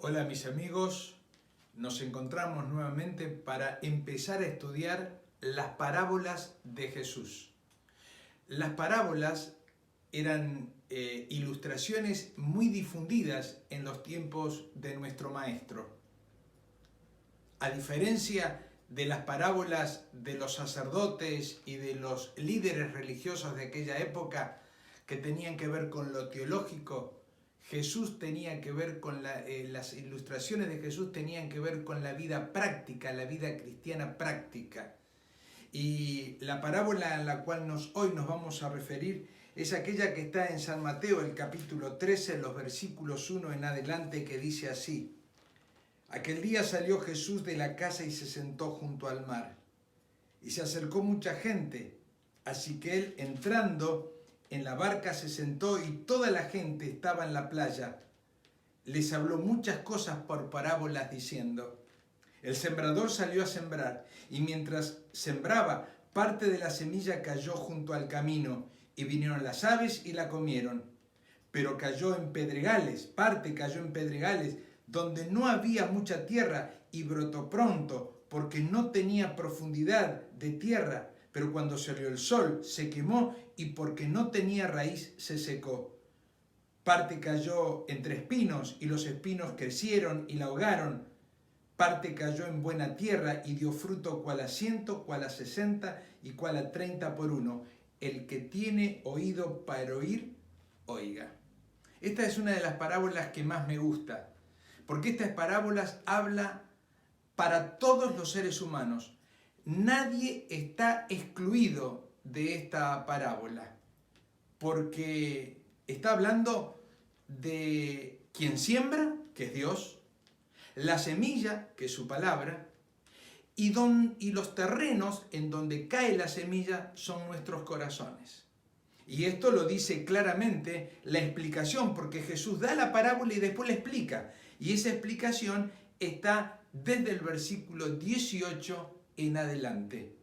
Hola mis amigos, nos encontramos nuevamente para empezar a estudiar las parábolas de Jesús. Las parábolas eran ilustraciones muy difundidas en los tiempos de nuestro maestro. A diferencia de las parábolas de los sacerdotes y de los líderes religiosos de aquella época que tenían que ver con lo teológico, Jesús tenía que ver con las ilustraciones de Jesús tenían que ver con la vida práctica, la vida cristiana práctica. Y la parábola a la cual hoy nos vamos a referir es aquella que está en San Mateo, el capítulo 13, los versículos 1 en adelante, que dice así: Aquel día salió Jesús de la casa y se sentó junto al mar. Y se acercó mucha gente, así que él, entrando en la barca, se sentó y toda la gente estaba en la playa. Les habló muchas cosas por parábolas diciendo: El sembrador salió a sembrar, y mientras sembraba, parte de la semilla cayó junto al camino, y vinieron las aves y la comieron. Pero parte cayó en pedregales, donde no había mucha tierra, y brotó pronto, porque no tenía profundidad de tierra. Pero cuando salió el sol, se quemó, y porque no tenía raíz, se secó. Parte cayó entre espinos, y los espinos crecieron y la ahogaron. Parte cayó en buena tierra, y dio fruto cual a 100, cual a 60, y cual a 30 por uno. El que tiene oído para oír, oiga. Esta es una de las parábolas que más me gusta, porque estas parábolas hablan para todos los seres humanos. Nadie está excluido de esta parábola, porque está hablando de quien siembra, que es Dios, la semilla, que es su palabra, y los terrenos en donde cae la semilla son nuestros corazones. Y esto lo dice claramente la explicación, porque Jesús da la parábola y después la explica. Y esa explicación está desde el versículo 18 en adelante.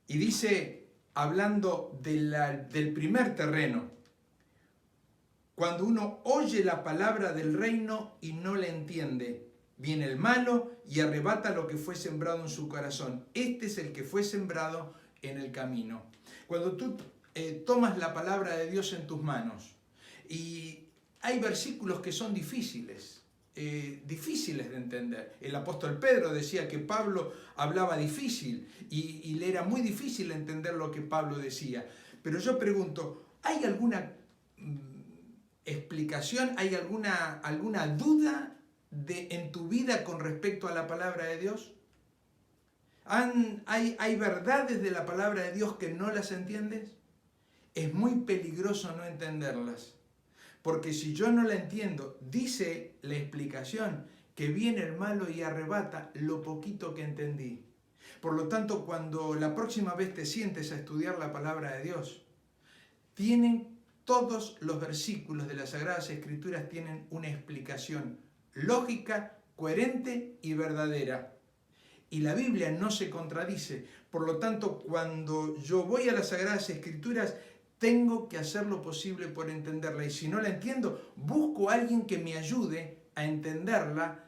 Y dice, hablando del primer terreno: Cuando uno oye la palabra del reino y no la entiende, viene el malo y arrebata lo que fue sembrado en su corazón. Este es el que fue sembrado en el camino. Cuando tú tomas la palabra de Dios en tus manos, y hay versículos que son difíciles de entender. El apóstol Pedro decía que Pablo hablaba difícil y le era muy difícil entender lo que Pablo decía. Pero yo pregunto, ¿hay alguna explicación, hay alguna duda en tu vida con respecto a la palabra de Dios? ¿Hay verdades de la palabra de Dios que no las entiendes? Es muy peligroso no entenderlas, porque si yo no la entiendo, dice la explicación que viene el malo y arrebata lo poquito que entendí. Por lo tanto, cuando la próxima vez te sientes a estudiar la palabra de Dios, todos los versículos de las Sagradas Escrituras tienen una explicación lógica, coherente y verdadera. Y la Biblia no se contradice. Por lo tanto, cuando yo voy a las Sagradas Escrituras, tengo que hacer lo posible por entenderla. Y si no la entiendo, busco a alguien que me ayude a entenderla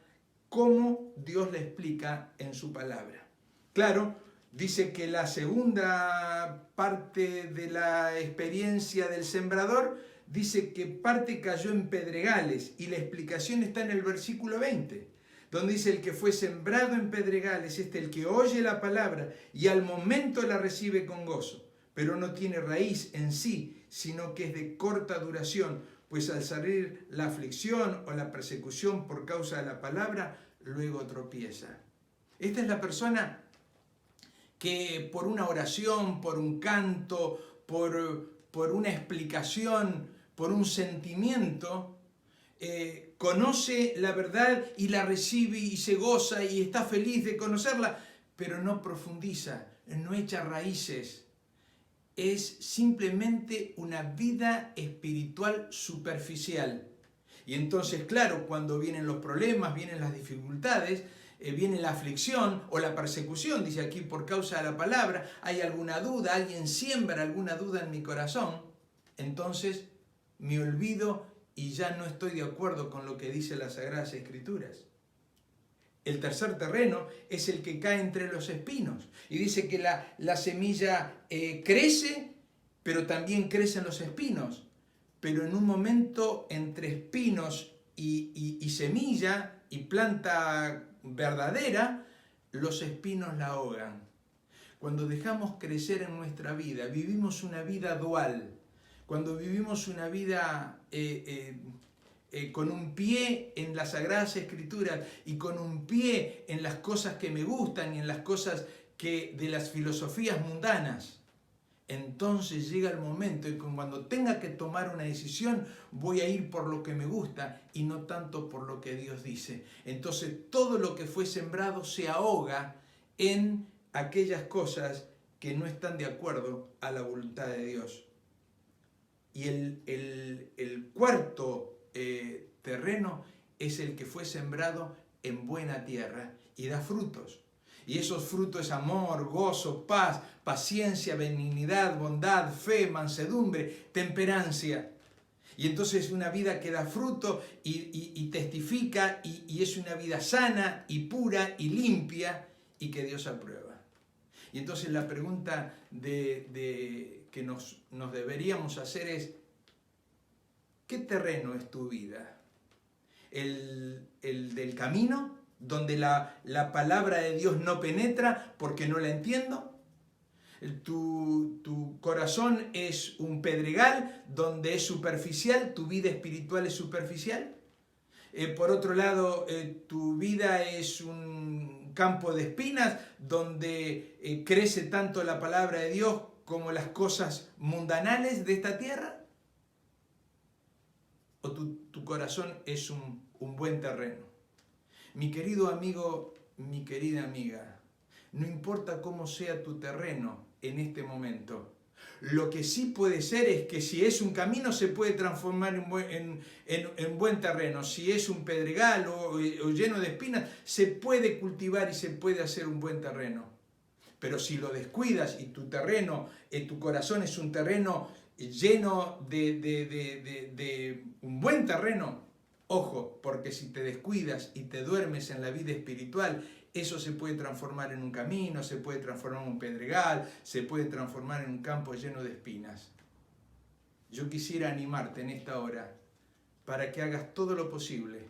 como Dios la explica en su palabra. Claro, dice que la segunda parte de la experiencia del sembrador dice que parte cayó en pedregales, y la explicación está en el versículo 20, donde dice: el que fue sembrado en pedregales, el que oye la palabra y al momento la recibe con gozo, pero no tiene raíz en sí, sino que es de corta duración, pues al salir la aflicción o la persecución por causa de la palabra, luego tropieza. Esta es la persona que por una oración, por un canto, por una explicación, por un sentimiento, conoce la verdad y la recibe y se goza y está feliz de conocerla, pero no profundiza, no echa raíces. Es simplemente una vida espiritual superficial. Y entonces, claro, cuando vienen los problemas, vienen las dificultades, viene la aflicción o la persecución, dice aquí, por causa de la palabra, hay alguna duda, alguien siembra alguna duda en mi corazón, entonces me olvido y ya no estoy de acuerdo con lo que dicen las Sagradas Escrituras. El tercer terreno es el que cae entre los espinos. Y dice que la semilla crece, pero también crecen los espinos. Pero en un momento entre espinos y semilla y planta verdadera, los espinos la ahogan. Cuando dejamos crecer en nuestra vida, vivimos una vida dual. Cuando vivimos una vida con un pie en las Sagradas Escrituras y con un pie en las cosas que me gustan y en las cosas de las filosofías mundanas, entonces llega el momento en que cuando tenga que tomar una decisión voy a ir por lo que me gusta y no tanto por lo que Dios dice. Entonces todo lo que fue sembrado se ahoga en aquellas cosas que no están de acuerdo a la voluntad de Dios. Y el cuarto terreno es el que fue sembrado en buena tierra y da frutos. Y esos frutos es amor, gozo, paz, paciencia, benignidad, bondad, fe, mansedumbre, temperancia. Y entonces es una vida que da fruto y testifica y es una vida sana y pura y limpia y que Dios aprueba. Y entonces la pregunta que nos deberíamos hacer es, ¿qué terreno es tu vida? ¿El del camino, donde la palabra de Dios no penetra porque no la entiendo? Tu corazón es un pedregal donde es superficial, tu vida espiritual es superficial. Por otro lado, tu vida es un campo de espinas donde crece tanto la palabra de Dios como las cosas mundanales de esta tierra. O tu corazón es un buen terreno. Mi querido amigo, mi querida amiga, no importa cómo sea tu terreno en este momento, lo que sí puede ser es que si es un camino se puede transformar en buen terreno. Si es un pedregal o lleno de espinas, se puede cultivar y se puede hacer un buen terreno. Pero si lo descuidas y tu terreno, tu corazón es un terreno lleno de un buen terreno, ojo, porque si te descuidas y te duermes en la vida espiritual, eso se puede transformar en un camino, se puede transformar en un pedregal, se puede transformar en un campo lleno de espinas. Yo quisiera animarte en esta hora para que hagas todo lo posible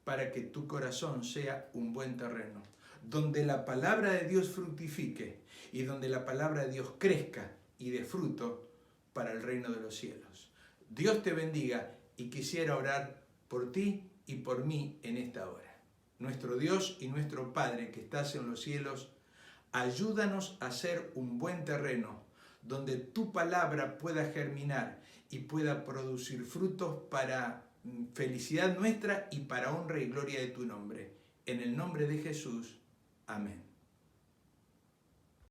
para que tu corazón sea un buen terreno, donde la palabra de Dios fructifique y donde la palabra de Dios crezca y dé fruto para el reino de los cielos. Dios te bendiga y quisiera orar por ti y por mí en esta hora. Nuestro Dios y nuestro Padre que estás en los cielos, ayúdanos a ser un buen terreno donde tu palabra pueda germinar y pueda producir frutos para felicidad nuestra y para honra y gloria de tu nombre. En el nombre de Jesús. Amén.